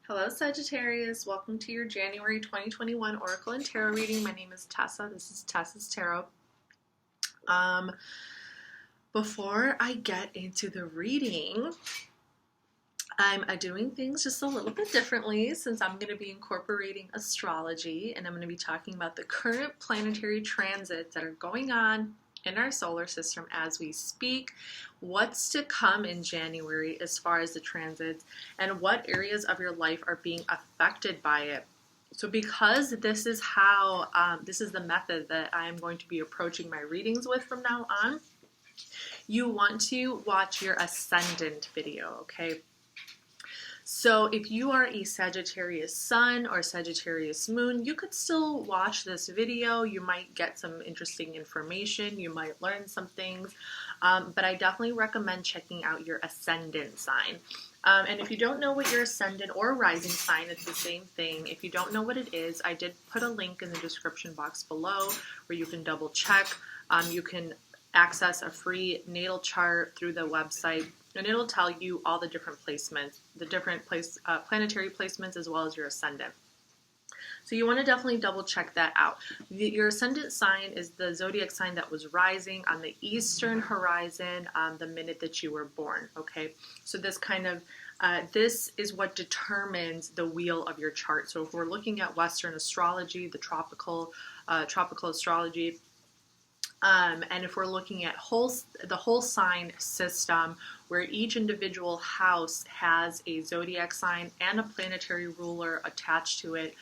Hello Sagittarius, welcome to your January 2021 Oracle and Tarot reading. My name is Tessa. This is Tessa's Tarot. Before I get into the reading, I'm doing things just a little bit differently since I'm going to be incorporating astrology, and I'm going to be talking about the current planetary transits that are going on in our solar system as we speak, what's to come in January as far as the transits, and what areas of your life are being affected by it. So because this is how, this is the method that I'm going to be approaching my readings with from now on, you want to watch your Ascendant video, okay? So if you are a Sagittarius Sun or Sagittarius Moon, you could still watch this video. You might get some interesting information. You might learn some things, but I definitely recommend checking out your Ascendant sign. And if you don't know what your Ascendant or Rising sign, it's the same thing. If you don't know what it is, I did put a link in the description box below where you can double check. You can access a free natal chart through the website, and it'll tell you all the different placements, the different planetary placements, as well as your ascendant. So you want to definitely double check that out. Your ascendant sign is the zodiac sign that was rising on the eastern horizon the minute that you were born. Okay, so this kind of this is what determines the wheel of your chart. So if we're looking at Western astrology, the tropical astrology. And if we're looking at the whole sign system, where each individual house has a zodiac sign and a planetary ruler attached to it,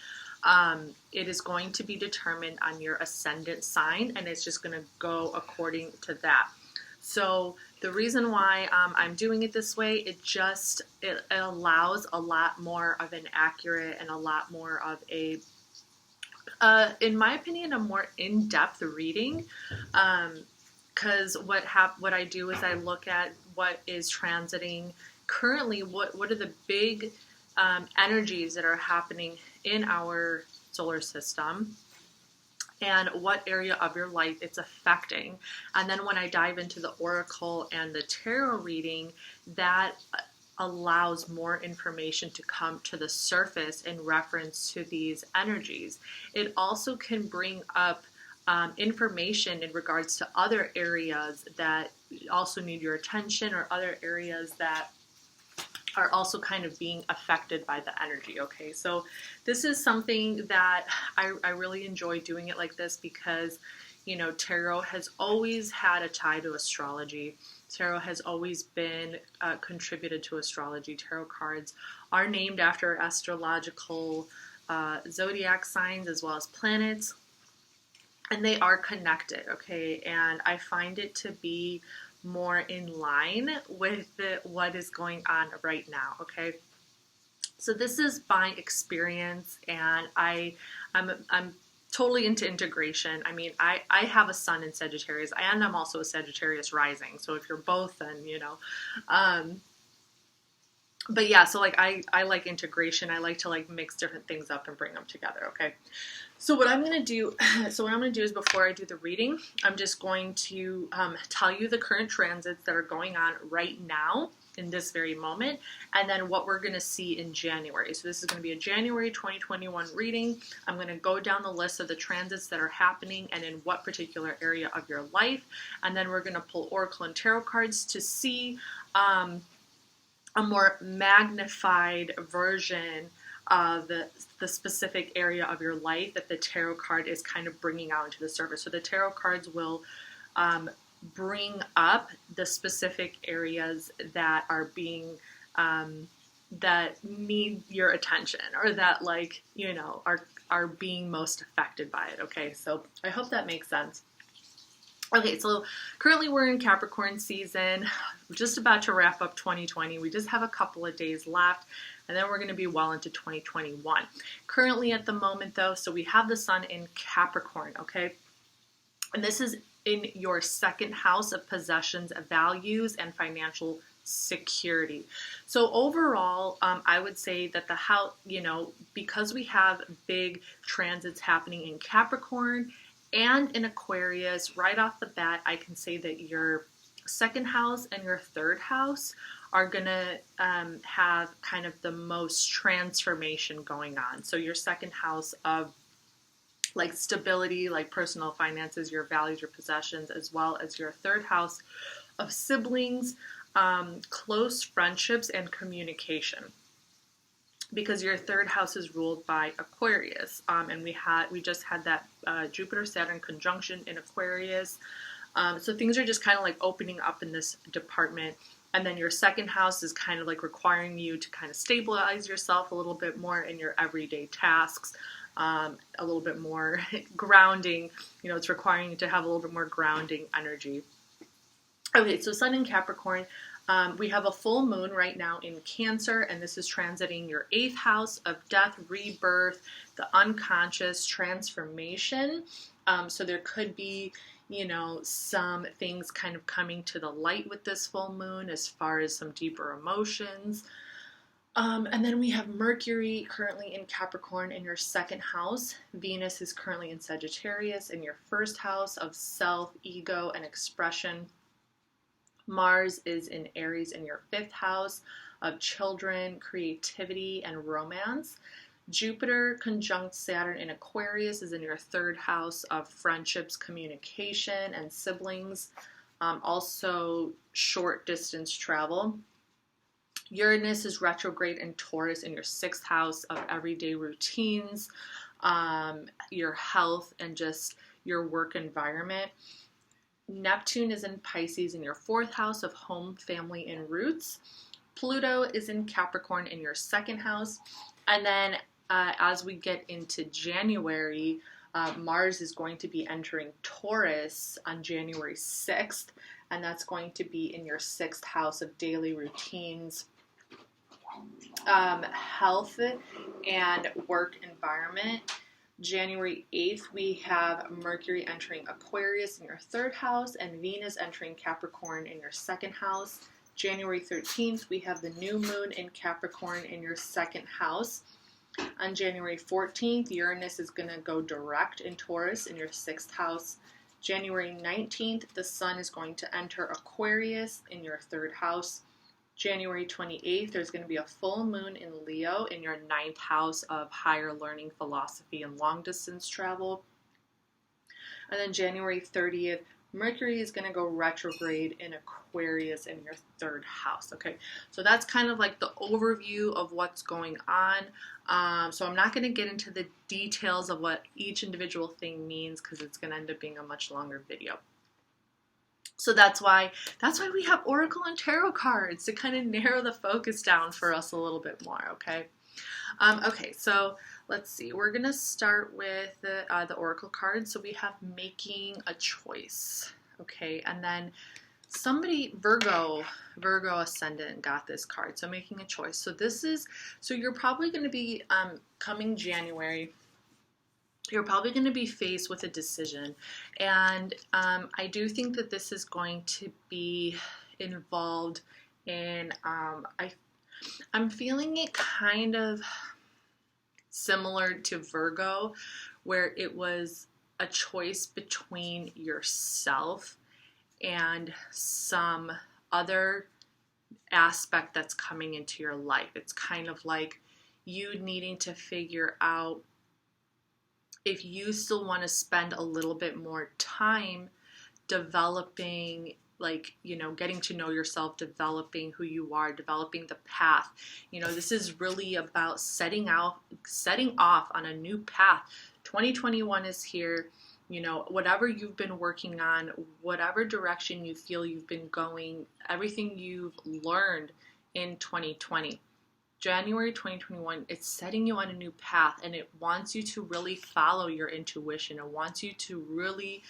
it is going to be determined on your ascendant sign, and it's just going to go according to that. So the reason why I'm doing it this way, it allows a lot more of an accurate and a lot more of a in my opinion, a more in-depth reading, because what I do is I look at what is transiting currently, what are the big energies that are happening in our solar system, and what area of your life it's affecting. And then when I dive into the oracle and the tarot reading, that allows more information to come to the surface in reference to these energies. It also can bring up information in regards to other areas that also need your attention, or other areas that are also kind of being affected by the energy. Okay, so this is something that I really enjoy doing it like this, because tarot has always had a tie to astrology. Tarot has always been contributed to astrology. Tarot cards are named after astrological zodiac signs as well as planets, and they are connected, okay? And I find it to be more in line with what is going on right now, okay? So this is my experience, and I'm totally into integration. I mean, I have a sun in Sagittarius, and I'm also a Sagittarius rising. So if you're both, then but yeah, so like I like integration. I like to like mix different things up and bring them together. Okay. So what I'm gonna do, is before I do the reading, I'm just going to tell you the current transits that are going on right now in this very moment, and then what we're going to see in January. So this is going to be a January 2021 reading. I'm going to go down the list of the transits that are happening and in what particular area of your life, and then we're going to pull oracle and tarot cards to see a more magnified version of the specific area of your life that the tarot card is kind of bringing out into the surface. So the tarot cards will bring up the specific areas that are being that need your attention, or that are being most affected by it. Okay, so I hope that makes sense. Okay, so currently we're in Capricorn season. We're just about to wrap up 2020. We just have a couple of days left, and then we're going to be well into 2021. Currently at the moment though, so we have the sun in Capricorn, okay? And this is in your second house of possessions, values, and financial security. So overall, I would say that the house, because we have big transits happening in Capricorn and in Aquarius, right off the bat, I can say that your second house and your third house are going to have kind of the most transformation going on. So your second house of like stability, like personal finances, your values, your possessions, as well as your third house of siblings, close friendships, and communication. Because your third house is ruled by Aquarius, and we just had that Jupiter Saturn conjunction in Aquarius. So things are just kind of like opening up in this department. And then your second house is kind of like requiring you to kind of stabilize yourself a little bit more in your everyday tasks, a little bit more grounding. You know, it's requiring you to have a little bit more grounding energy. Okay, so Sun in Capricorn. We have a full moon right now in Cancer, and this is transiting your 8th house of death, rebirth, the unconscious, transformation. So there could be, you know, some things kind of coming to the light with this full moon as far as some deeper emotions. And then we have Mercury currently in Capricorn in your 2nd house. Venus is currently in Sagittarius in your 1st house of self, ego, and expression. Mars is in Aries in your 5th house of children, creativity, and romance. Jupiter conjunct Saturn in Aquarius is in your 3rd house of friendships, communication, and siblings. Also short distance travel. Uranus is retrograde in Taurus in your 6th house of everyday routines, your health, and just your work environment. Neptune is in Pisces in your 4th house of home, family, and roots. Pluto is in Capricorn in your 2nd house. And then as we get into January, Mars is going to be entering Taurus on January 6th, and that's going to be in your 6th house of daily routines, health, and work environment. January 8th, we have Mercury entering Aquarius in your 3rd house and Venus entering Capricorn in your 2nd house. January 13th, we have the new moon in Capricorn in your 2nd house. On January 14th, Uranus is going to go direct in Taurus in your 6th house. January 19th, the sun is going to enter Aquarius in your 3rd house. January 28th, there's going to be a full moon in Leo in your 9th house of higher learning, philosophy, and long distance travel. And then January 30th, Mercury is going to go retrograde in Aquarius in your 3rd house. Okay, so that's kind of like the overview of what's going on. So I'm not going to get into the details of what each individual thing means because it's going to end up being a much longer video. So that's why we have Oracle and Tarot cards to kind of narrow the focus down for us a little bit more, okay? Okay, so let's see. We're going to start with the Oracle card. So we have making a choice, okay? And then somebody, Virgo Ascendant got this card, so making a choice. So you're probably going to be, coming January, you're probably going to be faced with a decision. And I do think that this is going to be involved in, I'm feeling it kind of similar to Virgo, where it was a choice between yourself and some other aspect that's coming into your life. It's kind of like you needing to figure out if you still want to spend a little bit more time developing, like, you know, getting to know yourself, developing who you are, developing the path. You know, this is really about setting off on a new path. 2021 is here. You know, whatever you've been working on, whatever direction you feel you've been going, everything you've learned in 2020. January 2021, it's setting you on a new path, and it wants you to really follow your intuition. It wants you to really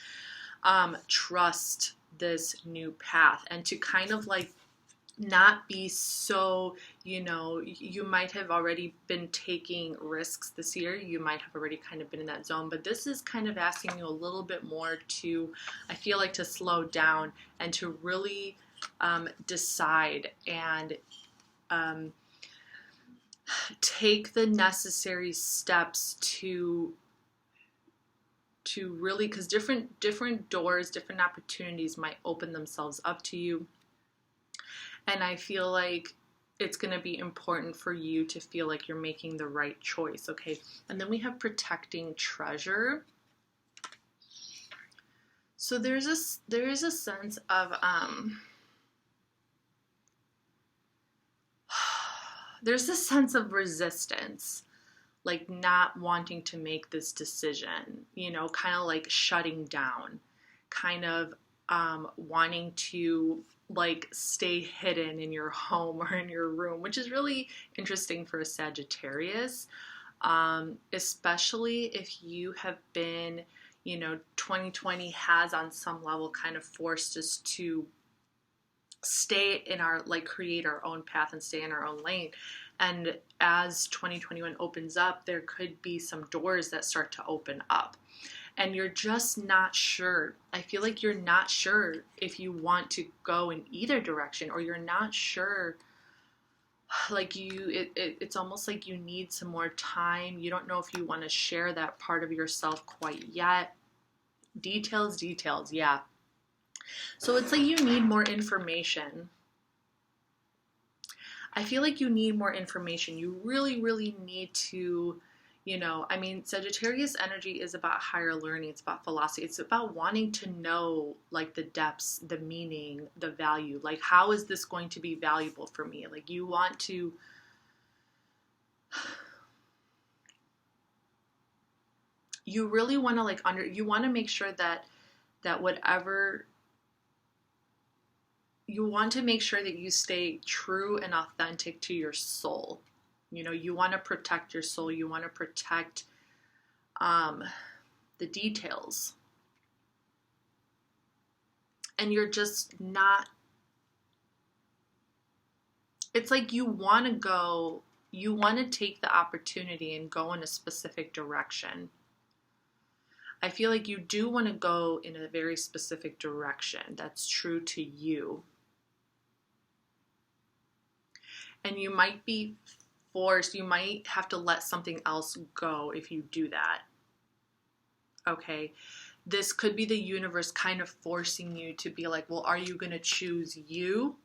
trust this new path and to kind of like not be so, you know, you might have already been taking risks this year. You might have already kind of been in that zone, but this is kind of asking you a little bit more to, I feel like, to slow down and to really decide and take the necessary steps to really, because different doors, different opportunities might open themselves up to you. And I feel like it's going to be important for you to feel like you're making the right choice, okay? And then we have protecting treasure. So there is a sense of there's a sense of resistance, like not wanting to make this decision, you know, kind of like shutting down, kind of wanting to like stay hidden in your home or in your room, which is really interesting for a Sagittarius, especially if you have been, you know, 2020 has on some level kind of forced us to stay in our, like, create our own path and stay in our own lane. And as 2021 opens up, there could be some doors that start to open up. And you're just not sure. I feel like you're not sure if you want to go in either direction, or you're not sure, like it's almost like you need some more time. You don't know if you want to share that part of yourself quite yet. Details, yeah. So it's like you need more information. I feel like you need more information. You really, really need to, you know, I mean, Sagittarius energy is about higher learning. It's about philosophy. It's about wanting to know, like, the depths, the meaning, the value. Like, how is this going to be valuable for me? Like, you want to... You really want to, like, you want to make sure that whatever... You want to make sure that you stay true and authentic to your soul. You know, you want to protect your soul. You want to protect the details. And you're just not... It's like you want to go... You want to take the opportunity and go in a specific direction. I feel like you do want to go in a very specific direction that's true to you. And you might be forced, you might have to let something else go if you do that. Okay? This could be the universe kind of forcing you to be like, well, are you going to choose you?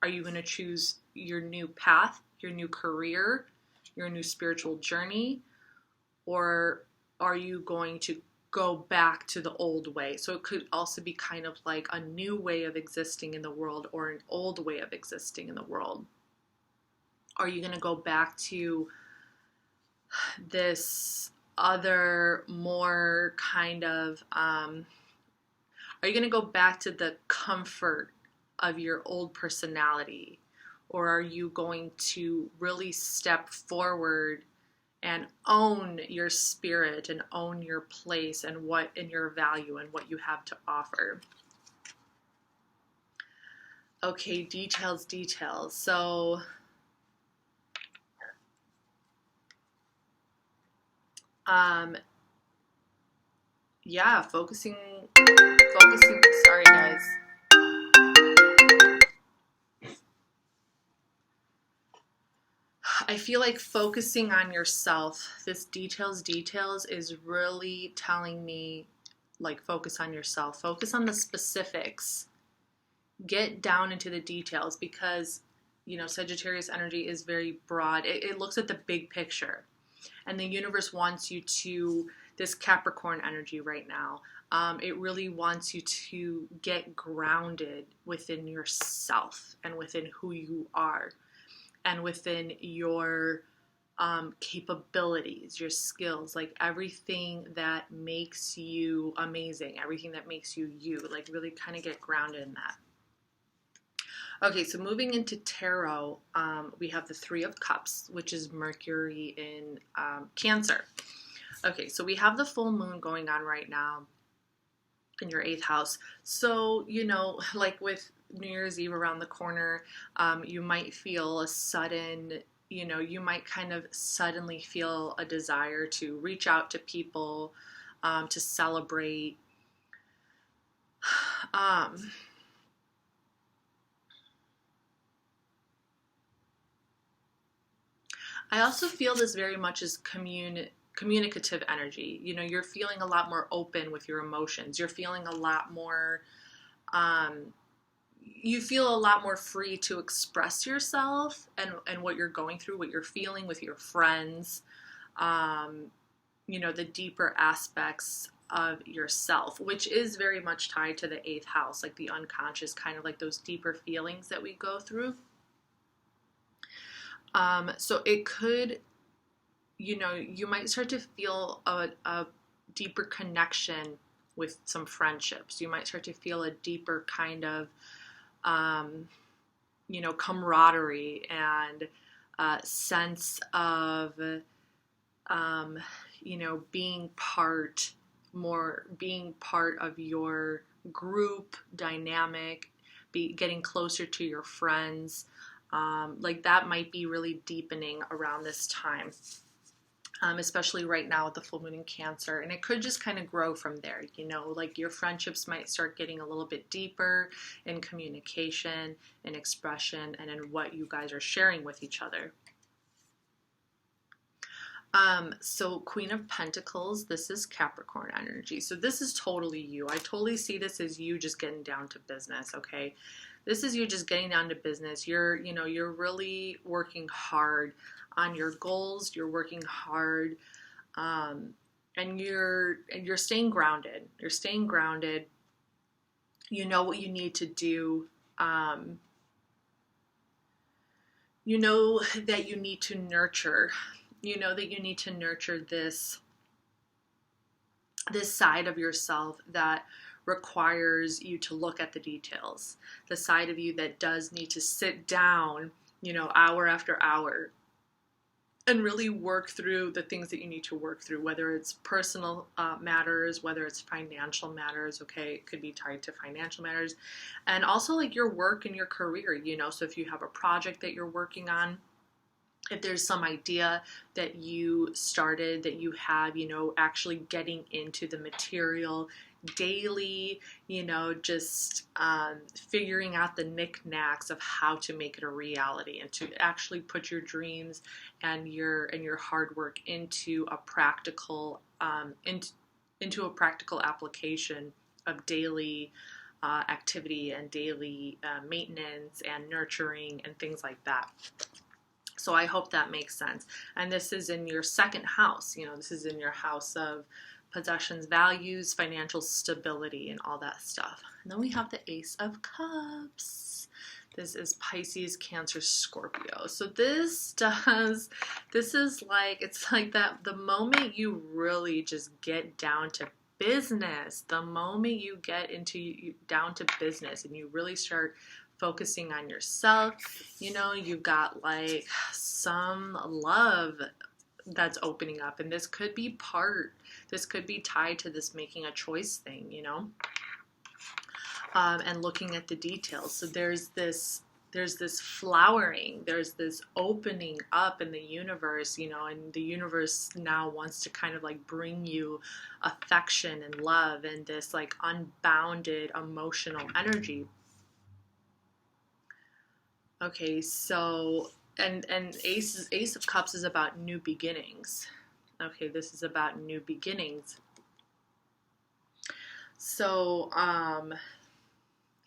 Are you going to choose your new path, your new career, your new spiritual journey? Or are you going to go back to the old way? So it could also be kind of like a new way of existing in the world, or an old way of existing in the world. Are you going to go back to this other, more kind of, are you going to go back to the comfort of your old personality? Or are you going to really step forward and own your spirit and own your place and your value and what you have to offer? Okay, details. So yeah, focusing, sorry guys. I feel like focusing on yourself, this details is really telling me, like, focus on yourself, focus on the specifics, get down into the details, because, you know, Sagittarius energy is very broad. It looks at the big picture. And the universe wants you to, this Capricorn energy right now, it really wants you to get grounded within yourself and within who you are and within your capabilities, your skills, like everything that makes you amazing, everything that makes you you, like really kind of get grounded in that. Okay, so moving into tarot, we have the Three of Cups, which is Mercury in Cancer. Okay, so we have the full moon going on right now in your 8th house. So, you know, like with New Year's Eve around the corner, you might feel a sudden, you know, you might kind of suddenly feel a desire to reach out to people, to celebrate. I also feel this very much as communicative energy. You know, you're feeling a lot more open with your emotions. You're feeling a lot more, you feel a lot more free to express yourself and what you're going through, what you're feeling with your friends, you know, the deeper aspects of yourself, which is very much tied to the eighth house, like the unconscious, kind of like those deeper feelings that we go through. So it could, you know, you might start to feel a deeper connection with some friendships. You might start to feel a deeper kind of, you know, camaraderie and sense of, you know, being part of your group dynamic, getting closer to your friends. Like that might be really deepening around this time. Especially right now with the full moon in Cancer, and it could just kind of grow from there. You know, like your friendships might start getting a little bit deeper in communication and expression and in what you guys are sharing with each other. So Queen of Pentacles, this is Capricorn energy. So this is totally you. I totally see this as you just getting down to business, okay? This is you just getting down to business. You're really working hard on your goals. You're working hard, and you're staying grounded. You're staying grounded. You know what you need to do. You know that you need to nurture. You know that you need to nurture this side of yourself that requires you to look at the details. The side of you that does need to sit down, you know, hour after hour and really work through the things that you need to work through, whether it's personal matters, whether it's financial matters, okay, it could be tied to financial matters, and also like your work and your career, you know, so if you have a project that you're working on, if there's some idea that you started that you have, you know, actually getting into the material daily, you know, just figuring out the knickknacks of how to make it a reality and to actually put your dreams and your hard work into a practical into a practical application of daily activity and daily maintenance and nurturing and things like that. So I hope that makes sense. And this is in your second house. You know, this is in your house of possessions, values, financial stability, and all that stuff. And then we have the Ace of Cups. This is Pisces, Cancer, Scorpio. So this is like, it's like that the moment you really just get down to business, the moment you get down to business and you really start focusing on yourself, you know, you've got like some love that's opening up, and this could be tied to this making a choice thing, you know, and looking at the details. So there's this flowering, there's this opening up in the universe, you know, and the universe now wants to kind of like bring you affection and love and this like unbounded emotional energy. Okay, so, and Ace of Cups is about new beginnings. Okay, this is about new beginnings. So,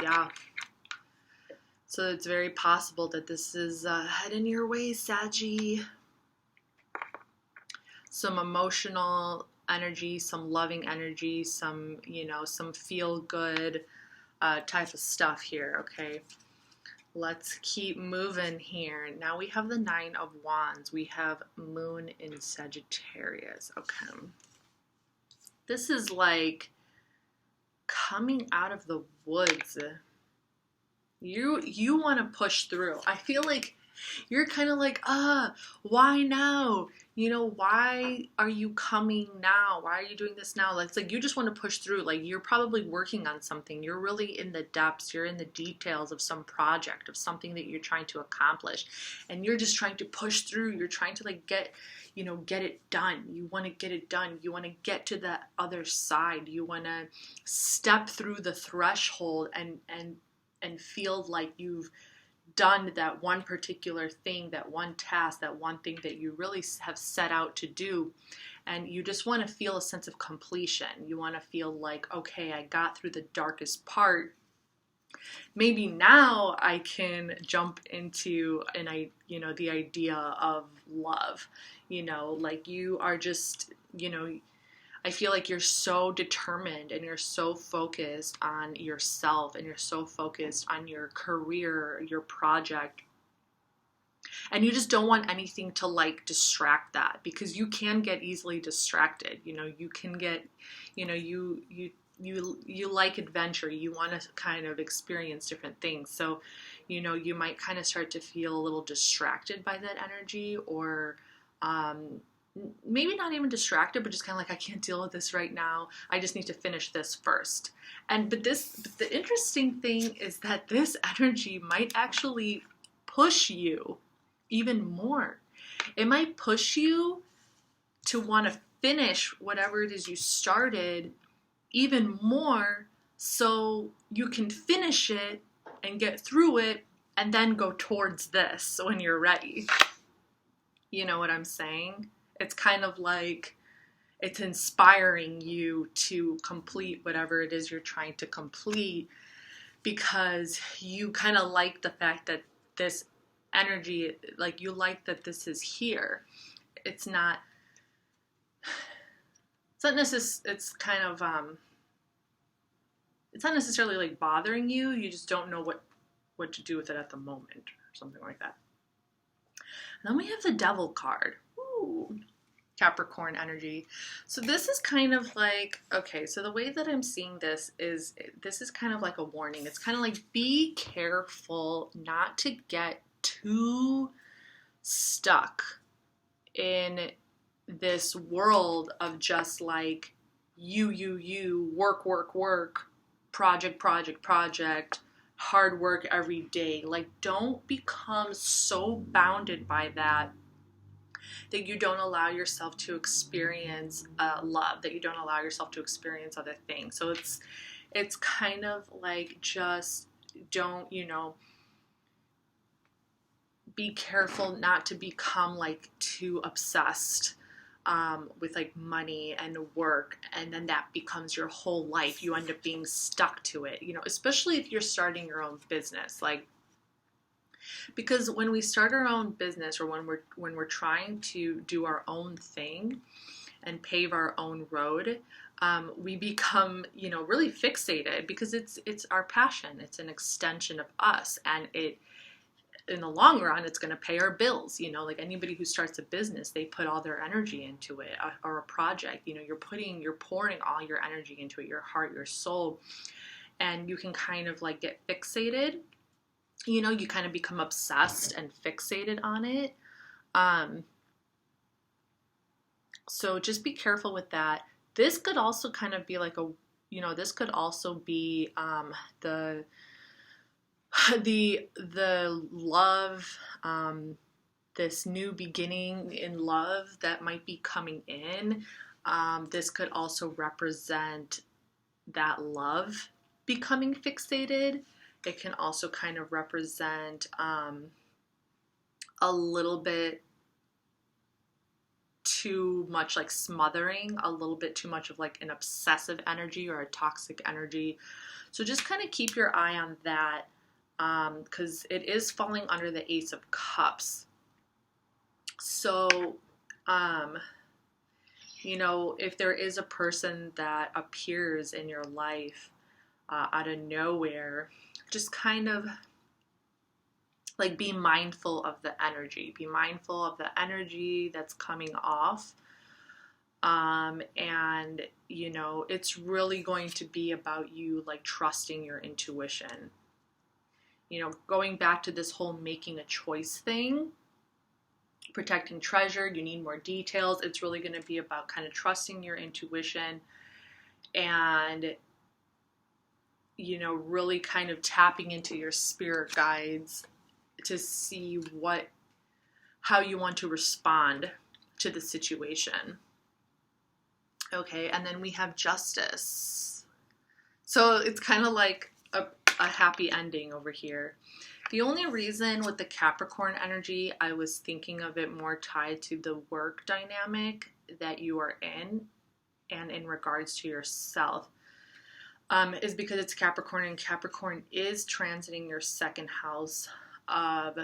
yeah. So it's very possible that this is heading your way, Saggy. Some emotional energy, some loving energy, some, you know, some feel-good type of stuff here, okay? Let's keep moving here. Now we have the Nine of Wands. We have Moon in Sagittarius. Okay. This is like coming out of the woods. You want to push through. I feel like you're kind of like, why now? You know, why are you coming now? Why are you doing this now? It's like you just want to push through. Like you're probably working on something. You're really in the depths. You're in the details of some project, of something that you're trying to accomplish. And you're just trying to push through. You're trying to like get it done. You want to get it done. You want to get to the other side. You want to step through the threshold and feel like you've done that one particular thing, that one task, that one thing that you really have set out to do. And you just want to feel a sense of completion. You want to feel like, okay, I got through the darkest part maybe now I can jump into the idea of love. Like you are just, I feel like you're so determined and you're so focused on yourself and you're so focused on your career, your project. And you just don't want anything to like distract that, because you can get easily distracted. You can get, you like adventure. You want to kind of experience different things. So, you might kind of start to feel a little distracted by that energy, or maybe not even distracted, but just kind of like, I can't deal with this right now. I just need to finish this first. But the interesting thing is that this energy might actually push you even more. It might push you to want to finish whatever it is you started even more, so you can finish it and get through it and then go towards this when you're ready. You know what I'm saying? It's kind of like it's inspiring you to complete whatever it is you're trying to complete, because you kind of like the fact that this energy, like you like that this is here. It's not necessarily like bothering you. You just don't know what to do with it at the moment, or something like that. And then we have the Devil card. Ooh, Capricorn energy. So this is kind of like, okay, so the way that I'm seeing this is kind of like a warning. It's kind of like, be careful not to get too stuck in this world of just like you work, project, hard work every day. Like, don't become so bounded by that you don't allow yourself to experience love, that you don't allow yourself to experience other things. So it's kind of like, just don't, be careful not to become like too obsessed with like money and work, and then that becomes your whole life. You end up being stuck to it, especially if you're starting your own business. Like, because when we start our own business, or when we're trying to do our own thing and pave our own road, we become, really fixated, because it's our passion. It's an extension of us, and in the long run, it's going to pay our bills. Like anybody who starts a business, they put all their energy into it, or a project. You're pouring all your energy into it, your heart, your soul, and you can kind of like get fixated. You kind of become obsessed and fixated on it. So just be careful with that. This could also kind of be like this could also be the love, this new beginning in love that might be coming in. This could also represent that love becoming fixated. It can also kind of represent a little bit too much like smothering, a little bit too much of like an obsessive energy or a toxic energy. So just kind of keep your eye on that, because it is falling under the Ace of Cups. So, if there is a person that appears in your life out of nowhere, just kind of like be mindful of the energy. Be mindful of the energy that's coming off. And, it's really going to be about you like trusting your intuition. Going back to this whole making a choice thing, protecting treasure, you need more details. It's really going to be about kind of trusting your intuition and, really kind of tapping into your spirit guides to see how you want to respond to the situation. Okay, and then we have Justice. So it's kind of like a happy ending over here. The only reason with the Capricorn energy, I was thinking of it more tied to the work dynamic that you are in and in regards to yourself. is because it's Capricorn, and Capricorn is transiting your second house of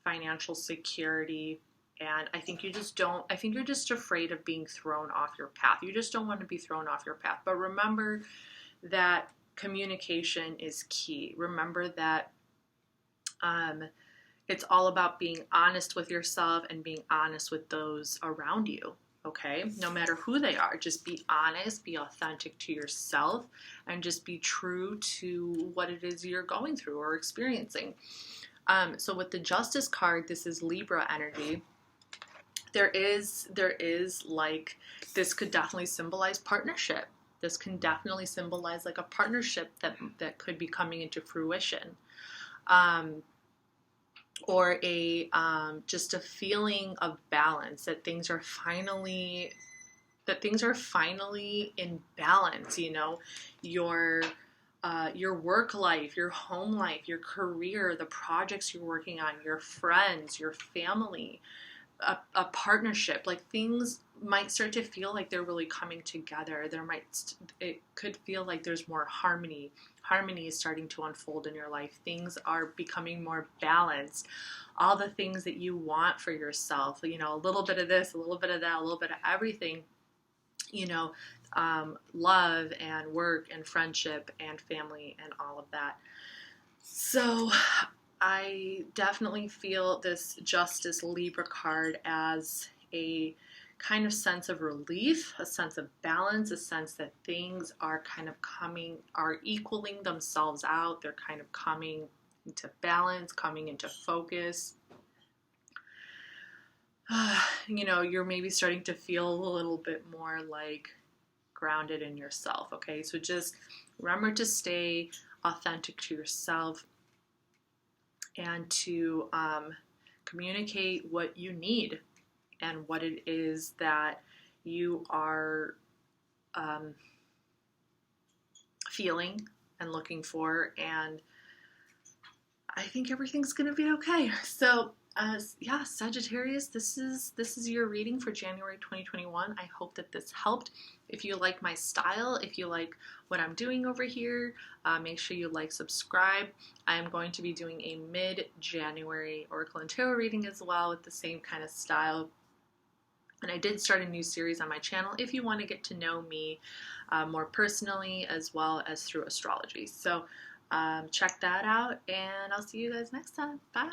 financial security. And I think you're just afraid of being thrown off your path. You just don't want to be thrown off your path. But remember that communication is key. Remember that it's all about being honest with yourself and being honest with those around you. Okay, no matter who they are, just be honest, be authentic to yourself, and just be true to what it is you're going through or experiencing. So with the Justice card, this is Libra energy. There is like, this could definitely symbolize partnership. This can definitely symbolize like a partnership that could be coming into fruition. Or a just a feeling of balance, that things are finally in balance. You know, your work life, your home life, your career, the projects you're working on, your friends, your family, a partnership. Like, things might start to feel like they're really coming together. It could feel like there's more harmony. Harmony is starting to unfold in your life. Things are becoming more balanced. All the things that you want for yourself, you know, a little bit of this, a little bit of that, a little bit of everything, you know, love and work and friendship and family and all of that. So I definitely feel this Justice Libra card as a kind of sense of relief, a sense of balance, a sense that things are kind of are equaling themselves out. They're kind of coming into balance, coming into focus. You know, you're maybe starting to feel a little bit more like grounded in yourself. Okay, so just remember to stay authentic to yourself and to communicate what you need and what it is that you are feeling and looking for, and I think everything's going to be okay. So yeah, Sagittarius, this is your reading for January 2021. I hope that this helped. If you like my style, if you like what I'm doing over here, make sure you like, subscribe. I am going to be doing a mid-January Oracle and Tarot reading as well with the same kind of style. And I did start a new series on my channel if you want to get to know me more personally, as well as through astrology. So check that out, and I'll see you guys next time. Bye.